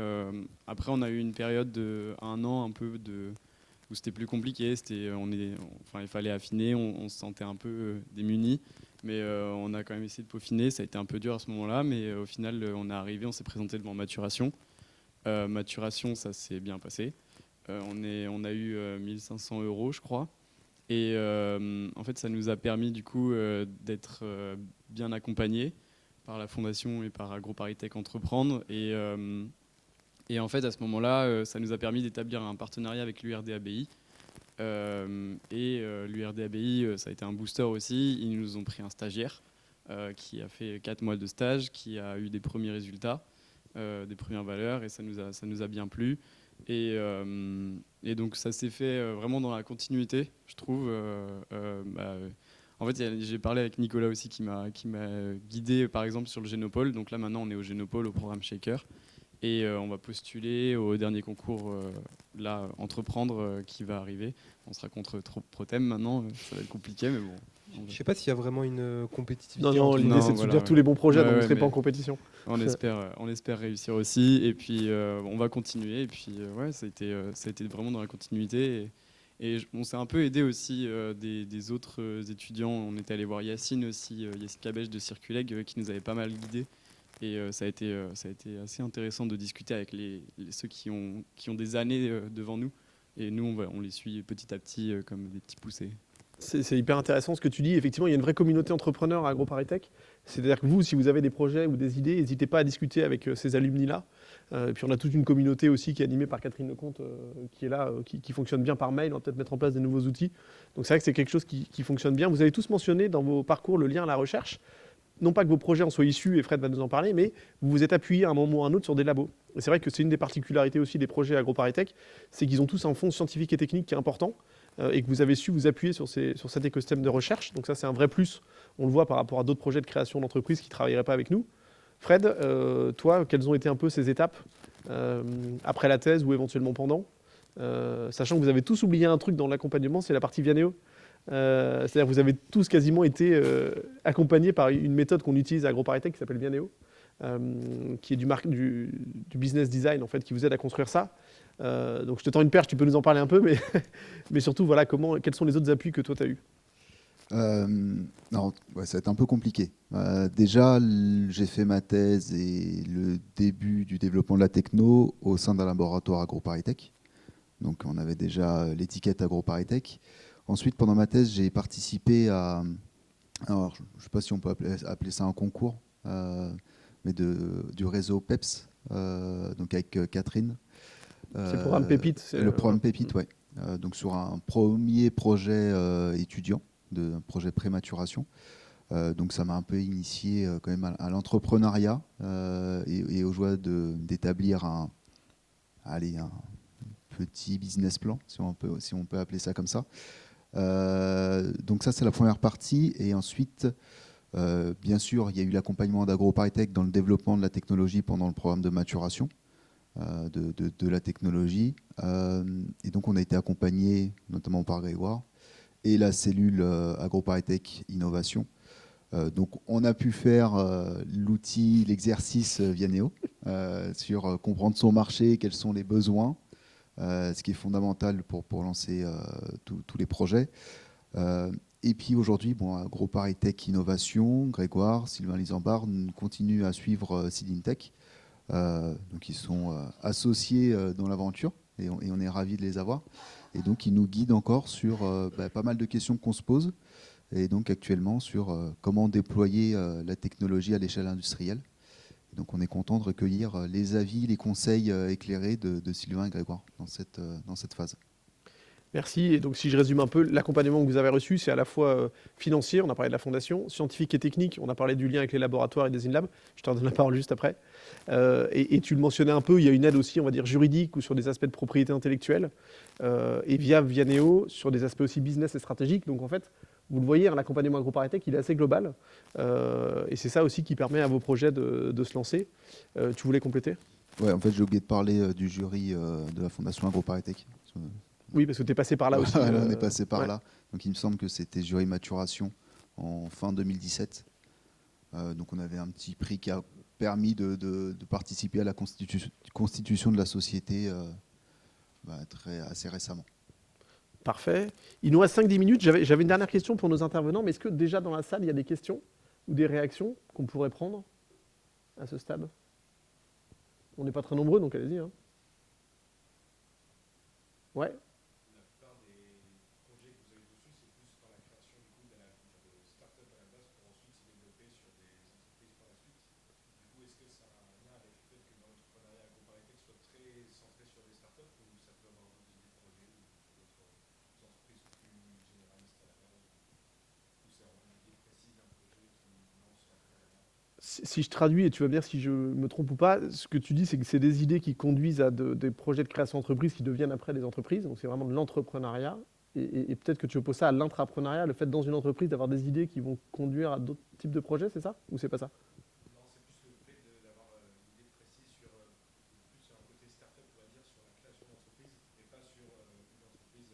Après, on a eu une période de 1 an où c'était plus compliqué. Il fallait affiner, on se sentait un peu démunis, mais on a quand même essayé de peaufiner. Ça a été un peu dur à ce moment-là, mais au final, on est arrivé, on s'est présenté devant Maturation. Maturation, ça s'est bien passé. On a eu 1 500 €, je crois. Et en fait, ça nous a permis du coup d'être bien accompagnés par la Fondation et par AgroParisTech Entreprendre. Et en fait, à ce moment-là, ça nous a permis d'établir un partenariat avec l'URD-ABI. L'URD-ABI, ça a été un booster aussi. Ils nous ont pris un stagiaire qui a fait 4 mois de stage, qui a eu des premiers résultats, des premières valeurs, et ça nous a bien plu. Et donc ça s'est fait vraiment dans la continuité, je trouve. En fait, j'ai parlé avec Nicolas aussi qui m'a guidé par exemple sur le Génopole. Donc là maintenant on est au Génopole, au programme Shaker. Et on va postuler au dernier concours Entreprendre qui va arriver. On sera contre Protem maintenant, ça va être compliqué mais bon. Je ne sais pas s'il y a vraiment une compétitivité. Non, l'idée c'est de soutenir tous les bons projets, donc vous ne serez pas en compétition. On espère réussir aussi, et puis on va continuer, et puis ça a été vraiment dans la continuité, et on s'est un peu aidé aussi des autres étudiants. On était allé voir Yacine aussi, Yacine Cabèche de Circuleg, qui nous avait pas mal guidés, et ça a été assez intéressant de discuter avec ceux qui ont des années devant nous, et nous on les suit petit à petit comme des petits poussés. C'est hyper intéressant ce que tu dis. Effectivement, il y a une vraie communauté entrepreneur à AgroParisTech. C'est-à-dire que vous, si vous avez des projets ou des idées, n'hésitez pas à discuter avec ces alumni-là. Et puis on a toute une communauté aussi qui est animée par Catherine Lecomte, qui est là, qui fonctionne bien par mail. On va peut-être mettre en place des nouveaux outils. Donc c'est vrai que c'est quelque chose qui fonctionne bien. Vous avez tous mentionné dans vos parcours le lien à la recherche. Non pas que vos projets en soient issus, et Fred va nous en parler, mais vous vous êtes appuyé à un moment ou à un autre sur des labos. Et c'est vrai que c'est une des particularités aussi des projets AgroParisTech, c'est qu'ils ont tous un fond scientifique et technique qui est important, et que vous avez su vous appuyer sur cet écosystème de recherche. Donc ça, c'est un vrai plus. On le voit par rapport à d'autres projets de création d'entreprises qui ne travailleraient pas avec nous. Fred, toi, quelles ont été un peu ces étapes après la thèse ou éventuellement pendant. Sachant que vous avez tous oublié un truc dans l'accompagnement, c'est la partie Vianeo. C'est-à-dire que vous avez tous quasiment été accompagnés par une méthode qu'on utilise à AgroParisTech qui s'appelle Vianeo, qui est du business design en fait, qui vous aide à construire ça. Donc je te tends une perche, tu peux nous en parler un peu, mais, mais surtout, voilà, quels sont les autres appuis que toi tu as eus? Non, ouais, ça va être un peu compliqué. Déjà, j'ai fait ma thèse et le début du développement de la techno au sein d'un laboratoire AgroParisTech. Donc on avait déjà l'étiquette AgroParisTech. Ensuite, pendant ma thèse, j'ai participé à... Alors, je ne sais pas si on peut appeler ça un concours, mais du réseau PEPS, donc avec Catherine. C'est le programme Pépite. Le programme Pépite, oui. Donc sur un premier projet étudiant, un projet prématuration. Donc ça m'a un peu initié quand même à l'entrepreneuriat et aux joies d'établir un petit business plan, si on peut appeler ça comme ça. Donc ça, c'est la première partie. Et ensuite, bien sûr, il y a eu l'accompagnement d'AgroParisTech dans le développement de la technologie pendant le programme de maturation de la technologie. Et donc, on a été accompagné notamment par Grégoire et la cellule AgroParisTech Innovation. Donc, on a pu faire l'exercice Vianeo sur comprendre son marché, quels sont les besoins, ce qui est fondamental pour lancer tous les projets. Et puis aujourd'hui, AgroParisTech Innovation, Grégoire, Sylvain Lisambard continuent à suivre Seedintech. Donc ils sont associés dans l'aventure et on est ravis de les avoir. Et donc ils nous guident encore sur pas mal de questions qu'on se pose. Et donc actuellement sur comment déployer la technologie à l'échelle industrielle. Et donc on est content de recueillir les avis, les conseils éclairés de Sylvain et Grégoire dans cette phase. Merci. Et donc, si je résume un peu, l'accompagnement que vous avez reçu, c'est à la fois financier, on a parlé de la fondation, scientifique et technique, on a parlé du lien avec les laboratoires et des InLab. Je te donne la parole juste après. Et tu le mentionnais un peu, il y a une aide aussi, on va dire, juridique ou sur des aspects de propriété intellectuelle. Et via Vianeo, sur des aspects aussi business et stratégiques. Donc, en fait, vous le voyez, l'accompagnement AgroParisTech, il est assez global. Et c'est ça aussi qui permet à vos projets de se lancer. Tu voulais compléter ? Ouais, en fait, j'ai oublié de parler du jury de la fondation AgroParisTech. Oui, parce que tu es passé par là aussi. On est passé par ouais. là. Donc il me semble que c'était jury maturation en fin 2017. Donc on avait un petit prix qui a permis de participer à la constitution de la société assez récemment. Parfait. Il nous reste 5-10 minutes. J'avais une dernière question pour nos intervenants, mais est-ce que déjà dans la salle, il y a des questions ou des réactions qu'on pourrait prendre à ce stade? On n'est pas très nombreux, donc allez-y. Hein. Ouais. Si je traduis, et tu vas me dire si je me trompe ou pas, ce que tu dis, c'est que c'est des idées qui conduisent à des projets de création d'entreprise qui deviennent après des entreprises. Donc c'est vraiment de l'entrepreneuriat. Et peut-être que tu opposes ça à l'intrapreneuriat, le fait dans une entreprise d'avoir des idées qui vont conduire à d'autres types de projets, c'est ça? Ou c'est pas ça? Non, c'est plus le fait d'avoir une idée précise plus sur un côté start-up, on va dire, sur la création d'entreprise, et pas sur une entreprise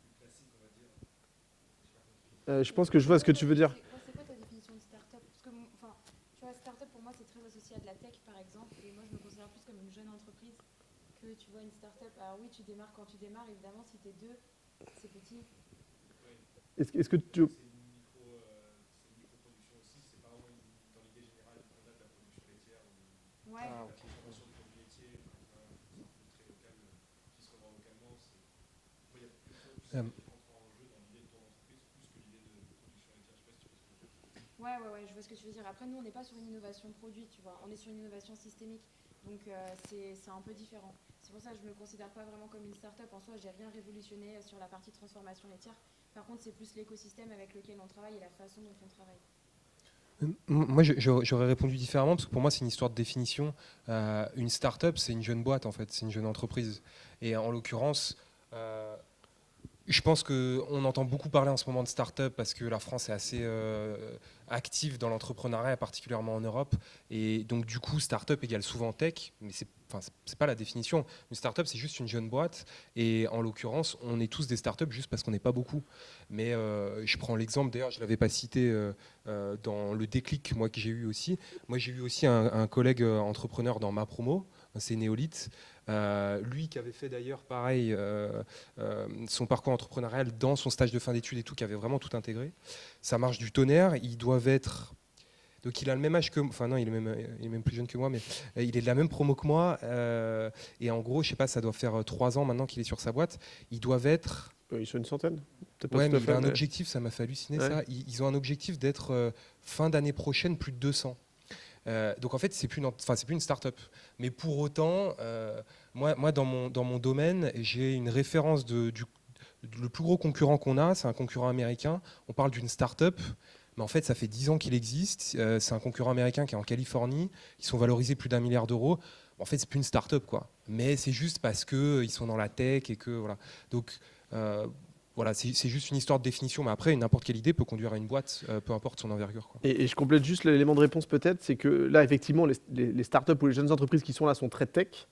plus classique, on va dire. Je pense que je vois ce que tu veux dire. C'est quoi ta définition de start-up? Parce que, tu vois, start-up pour moi c'est très associé à de la tech par exemple, et moi je me considère plus comme une jeune entreprise que tu vois une start-up. Alors oui, tu démarres quand tu démarres, évidemment, si tu es deux, c'est petit. Est-ce que tu... C'est une micro-production aussi, c'est pas vraiment dans l'idée générale qu'on a de la production laitière ou Ouais. la transformation du produit laitier, c'est un peu très local, qui se revend localement. Il y a plus de qui rentrent en jeu dans l'idée de ton entreprise plus que l'idée de production laitière. Je sais pas si tu vois ce que je veux dire. Ouais, je vois ce que tu veux dire. Après, nous, on n'est pas sur une innovation produit, tu vois. On est sur une innovation systémique. Donc, c'est un peu différent. C'est pour ça que je ne me considère pas vraiment comme une start-up. En soi, j'ai rien révolutionné sur la partie transformation laitière. Par contre, c'est plus l'écosystème avec lequel on travaille et la façon dont on travaille. Moi, j'aurais répondu différemment parce que pour moi, c'est une histoire de définition. Une start-up, c'est une jeune boîte, en fait. C'est une jeune entreprise. Et en l'occurrence... Je pense qu'on entend beaucoup parler en ce moment de start-up parce que la France est assez active dans l'entrepreneuriat, particulièrement en Europe. Et donc, du coup, start-up égale souvent tech, mais c'est pas la définition. Une start-up, c'est juste une jeune boîte. Et en l'occurrence, on est tous des start-up juste parce qu'on n'est pas beaucoup. Mais je prends l'exemple, d'ailleurs, je ne l'avais pas cité dans le déclic moi, que j'ai eu aussi. Moi, j'ai eu aussi un collègue entrepreneur dans ma promo, c'est Néolith. Lui qui avait fait d'ailleurs pareil son parcours entrepreneurial dans son stage de fin d'études et tout, qui avait vraiment tout intégré. Ça marche du tonnerre. Ils doivent être... Donc il a le même âge que moi, enfin non, il est même plus jeune que moi, mais il est de la même promo que moi. Et en gros, je sais pas, ça doit faire 3 ans maintenant qu'il est sur sa boîte. Ils doivent être... Ils sont une centaine. Peut-être pas Ouais, tout à mais il fait, a un objectif, ça m'a fait halluciner Ouais. ça. Ils ont un objectif d'être fin d'année prochaine plus de 200. Donc en fait, c'est plus une start-up. Mais pour autant, moi dans mon domaine, j'ai une référence le plus gros concurrent qu'on a, c'est un concurrent américain. On parle d'une start-up, mais en fait, ça fait 10 ans qu'il existe. C'est un concurrent américain qui est en Californie. Ils sont valorisés plus d'1 milliard d'euros. En fait, c'est plus une start-up, quoi. Mais c'est juste parce qu'ils sont dans la tech et que voilà. Donc voilà, c'est juste une histoire de définition. Mais après, n'importe quelle idée peut conduire à une boîte, peu importe son envergure, quoi. Et je complète juste l'élément de réponse peut-être, c'est que là, effectivement, les startups ou les jeunes entreprises qui sont là sont très tech.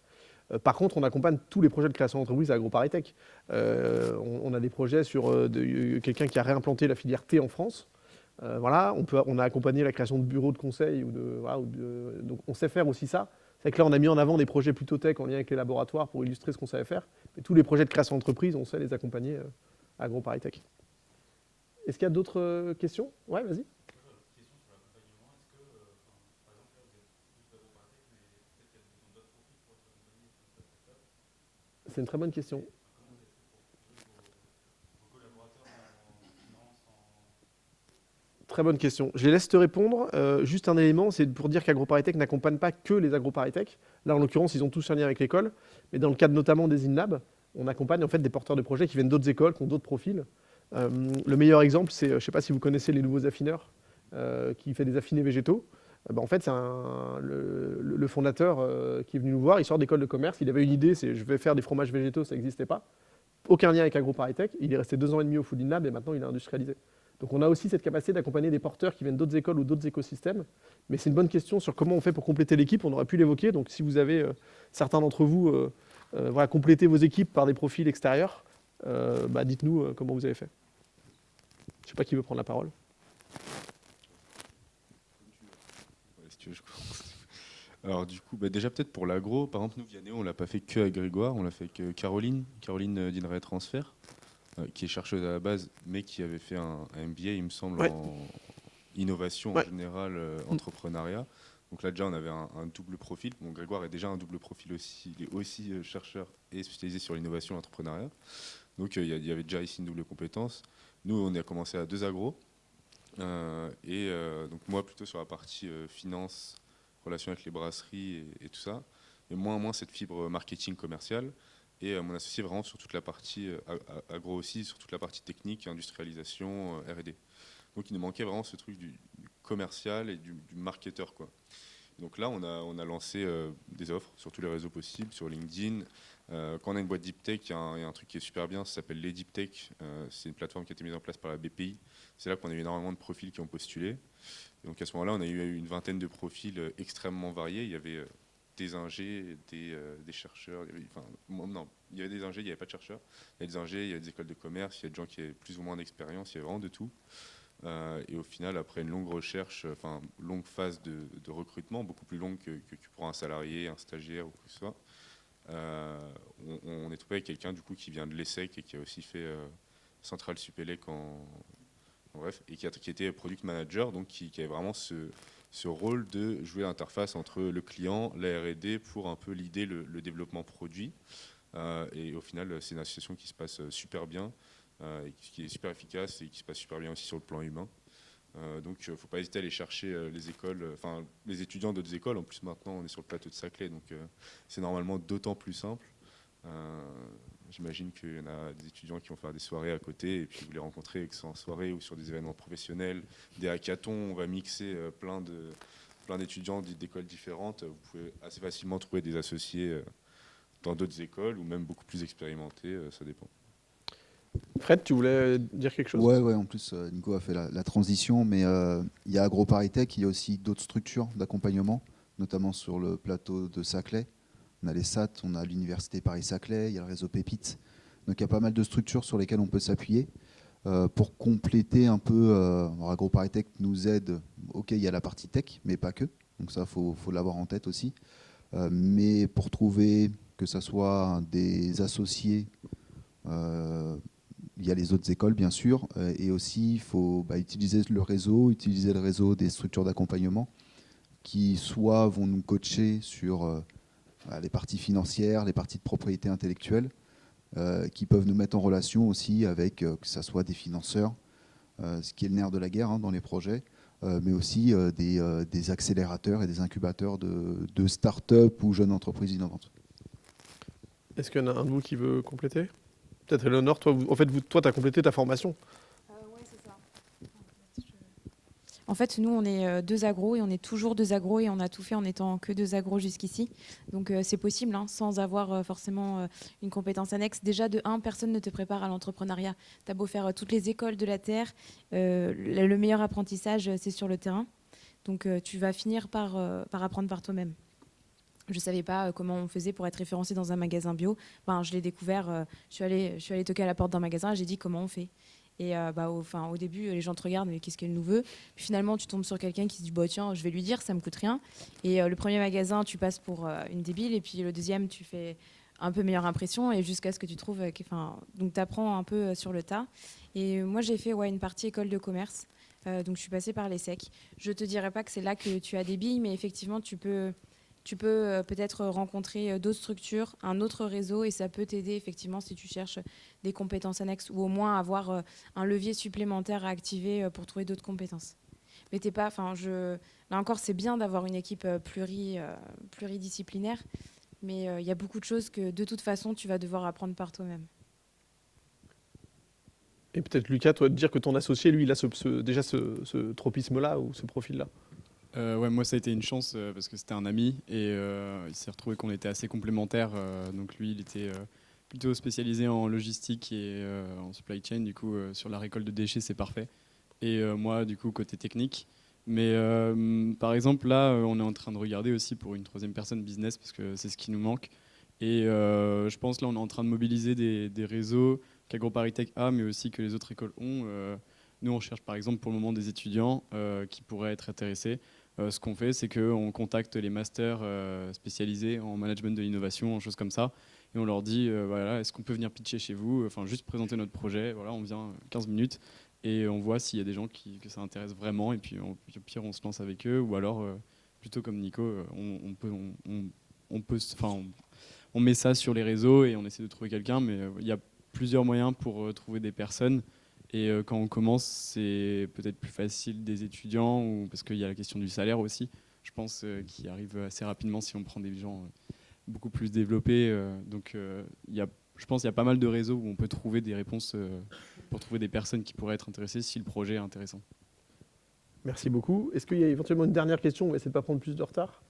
Par contre, on accompagne tous les projets de création d'entreprise à AgroParisTech. On a des projets sur quelqu'un qui a réimplanté la filière thé en France. Voilà, on a accompagné la création de bureaux de conseil. Donc on sait faire aussi ça. C'est que là, on a mis en avant des projets plutôt tech en lien avec les laboratoires pour illustrer ce qu'on savait faire. Mais tous les projets de création d'entreprise, on sait les accompagner à AgroParisTech. Est-ce qu'il y a d'autres questions? Ouais, vas-y. C'est une très bonne question. Très bonne question. Je les laisse te répondre. Juste un élément, c'est pour dire qu'AgroParisTech n'accompagne pas que les AgroParisTech. Là, en l'occurrence, ils ont tous un lien avec l'école. Mais dans le cadre notamment des InLab, on accompagne en fait des porteurs de projets qui viennent d'autres écoles, qui ont d'autres profils. Le meilleur exemple, c'est, je ne sais pas si vous connaissez les nouveaux affineurs, qui fait des affinés végétaux. En fait, c'est le fondateur qui est venu nous voir. Il sort d'école de commerce. Il avait une idée, c'est je vais faire des fromages végétaux, ça n'existait pas. Aucun lien avec AgroParisTech. Il est resté 2 ans et demi au Food InLab et maintenant il est industrialisé. Donc on a aussi cette capacité d'accompagner des porteurs qui viennent d'autres écoles ou d'autres écosystèmes. Mais c'est une bonne question sur comment on fait pour compléter l'équipe. On aurait pu l'évoquer. Donc si vous avez certains d'entre vous voilà, compléter vos équipes par des profils extérieurs, dites-nous comment vous avez fait. Je ne sais pas qui veut prendre la parole. Ouais, si tu veux, je commence. Alors du coup, déjà peut-être pour l'agro, par exemple nous Vianney, on l'a pas fait que à Grégoire, on l'a fait que Caroline d'Inray Transfert, qui est chercheuse à la base, mais qui avait fait un MBA, il me semble, Ouais. en innovation en général, entrepreneuriat. Donc là déjà on avait un double profil. Bon, Grégoire est déjà un double profil aussi, il est aussi chercheur et spécialisé sur l'innovation et l'entrepreneuriat. Donc il y avait déjà ici une double compétence. Nous on a commencé à 2 agros, donc moi plutôt sur la partie finance, relation avec les brasseries et tout ça, et moins cette fibre marketing commercial, et mon associé vraiment sur toute la partie agro aussi, sur toute la partie technique, industrialisation, R&D. Donc il nous manquait vraiment ce truc du commercial et du marketeur, quoi. Donc là, on a lancé des offres sur tous les réseaux possibles, sur LinkedIn. Quand on a une boîte Deep Tech, il y a un truc qui est super bien, ça s'appelle les Deep Tech. C'est une plateforme qui a été mise en place par la BPI. C'est là qu'on a eu énormément de profils qui ont postulé. Et donc à ce moment-là, on a eu une vingtaine de profils extrêmement variés. Il y avait des ingés, des chercheurs. Il y avait des ingés, il n'y avait pas de chercheurs. Il y a des ingés, il y a des écoles de commerce, il y a des gens qui avaient plus ou moins d'expérience, il y avait vraiment de tout. Et au final, après une longue recherche, longue phase de recrutement, beaucoup plus longue que pour un salarié, un stagiaire ou quoi que ce soit, on est trouvé avec quelqu'un du coup qui vient de l'ESSEC et qui a aussi fait Centrale Supélec en bref, et qui était product manager, donc qui avait vraiment ce rôle de jouer l'interface entre le client, la R&D pour un peu l'idée, le développement produit. Et au final, c'est une association qui se passe super bien. Qui est super efficace et qui se passe super bien aussi sur le plan humain. Donc il ne faut pas hésiter à aller chercher les étudiants d'autres écoles. En plus maintenant on est sur le plateau de Saclay, donc c'est normalement d'autant plus simple. J'imagine qu'il y en a des étudiants qui vont faire des soirées à côté et puis vous les rencontrez, que ce soit en soirée ou sur des événements professionnels, des hackathons, on va mixer plein d'étudiants d'écoles différentes. Vous pouvez assez facilement trouver des associés dans d'autres écoles ou même beaucoup plus expérimentés, ça dépend. Fred, tu voulais dire quelque chose? Ouais, en plus, Nico a fait la transition, mais il y a AgroParisTech, il y a aussi d'autres structures d'accompagnement, notamment sur le plateau de Saclay. On a les SAT, on a l'Université Paris-Saclay, il y a le réseau Pépites. Donc il y a pas mal de structures sur lesquelles on peut s'appuyer pour compléter un peu. AgroParisTech nous aide. Ok, il y a la partie tech, mais pas que. Donc ça, faut l'avoir en tête aussi. Mais pour trouver que ça soit des associés, il y a les autres écoles, bien sûr, et aussi il faut utiliser le réseau des structures d'accompagnement qui soit vont nous coacher sur les parties financières, les parties de propriété intellectuelle, qui peuvent nous mettre en relation aussi avec que ce soit des financeurs, ce qui est le nerf de la guerre dans les projets, mais aussi des accélérateurs et des incubateurs de start-up ou jeunes entreprises innovantes. Est-ce qu'il y en a un de vous qui veut compléter? Peut-être Éléonore, toi, tu as complété ta formation. Oui, c'est ça. En fait, nous, on est 2 agros et on est toujours 2 agros et on a tout fait en étant que 2 agros jusqu'ici. Donc, c'est possible, sans avoir forcément une compétence annexe. Déjà, de 1, personne ne te prépare à l'entrepreneuriat. Tu as beau faire toutes les écoles de la Terre, le meilleur apprentissage, c'est sur le terrain. Donc, tu vas finir par apprendre par toi-même. Je ne savais pas comment on faisait pour être référencé dans un magasin bio. Je l'ai découvert, je suis allée toquer à la porte d'un magasin et j'ai dit comment on fait. Et au début, les gens te regardent, mais qu'est-ce qu'elle nous veut? Puis finalement, tu tombes sur quelqu'un qui se dit tiens, je vais lui dire, ça me coûte rien. Et le premier magasin, tu passes pour une débile. Et puis le deuxième, tu fais un peu meilleure impression. Et jusqu'à ce que tu trouves. Donc tu apprends un peu sur le tas. Et moi, j'ai fait une partie école de commerce. Donc je suis passée par l'ESSEC. Je ne te dirais pas que c'est là que tu as des billes, mais effectivement, tu peux peut-être rencontrer d'autres structures, un autre réseau, et ça peut t'aider effectivement si tu cherches des compétences annexes ou au moins avoir un levier supplémentaire à activer pour trouver d'autres compétences. Mais t'es pas, là encore, c'est bien d'avoir une équipe pluridisciplinaire, mais il y a beaucoup de choses que de toute façon tu vas devoir apprendre par toi-même. Et peut-être Lucas, toi, de dire que ton associé, lui, il a déjà ce tropisme-là ou ce profil-là. Moi ça a été une chance parce que c'était un ami et il s'est retrouvé qu'on était assez complémentaires. Donc lui il était plutôt spécialisé en logistique et en supply chain, du coup sur la récolte de déchets c'est parfait. Et moi du coup côté technique. Mais par exemple là on est en train de regarder aussi pour une 3e personne business parce que c'est ce qui nous manque. Et je pense là on est en train de mobiliser des réseaux qu'AgroParisTech a mais aussi que les autres écoles ont. Nous on cherche par exemple pour le moment des étudiants qui pourraient être intéressés. Ce qu'on fait, c'est qu'on contacte les masters spécialisés en management de l'innovation, en choses comme ça, et on leur dit, est-ce qu'on peut venir pitcher chez vous, juste présenter notre projet, on vient 15 minutes, et on voit s'il y a des gens que ça intéresse vraiment, et puis au pire, on se lance avec eux, ou alors, plutôt comme Nico, on met ça sur les réseaux, et on essaie de trouver quelqu'un, mais il y a plusieurs moyens pour trouver des personnes. Et quand on commence, c'est peut-être plus facile des étudiants, parce qu'il y a la question du salaire aussi, je pense, qui arrive assez rapidement si on prend des gens beaucoup plus développés. Je pense qu'il y a pas mal de réseaux où on peut trouver des réponses pour trouver des personnes qui pourraient être intéressées si le projet est intéressant. Merci beaucoup. Est-ce qu'il y a éventuellement une dernière question? On va essayer de ne pas prendre plus de retard.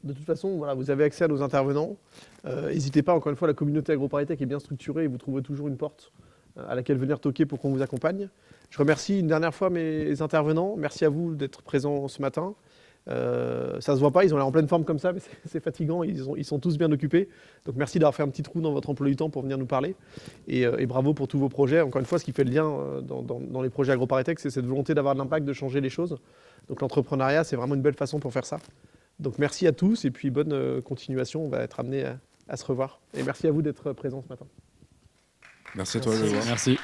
De toute façon, vous avez accès à nos intervenants. N'hésitez pas, encore une fois, la communauté AgroParisTech est bien structurée et vous trouverez toujours une porte à laquelle venir toquer pour qu'on vous accompagne. Je remercie une dernière fois mes intervenants. Merci à vous d'être présents ce matin. Ça se voit pas, ils ont l'air en pleine forme comme ça, mais c'est fatigant, ils sont tous bien occupés. Donc merci d'avoir fait un petit trou dans votre emploi du temps pour venir nous parler. Et bravo pour tous vos projets. Encore une fois, ce qui fait le lien dans les projets AgroParisTech, c'est cette volonté d'avoir de l'impact, de changer les choses. Donc l'entrepreneuriat, c'est vraiment une belle façon pour faire ça. Donc merci à tous et puis bonne continuation. On va être amenés à se revoir. Et merci à vous d'être présents ce matin. Merci à toi, Grégoire. Merci.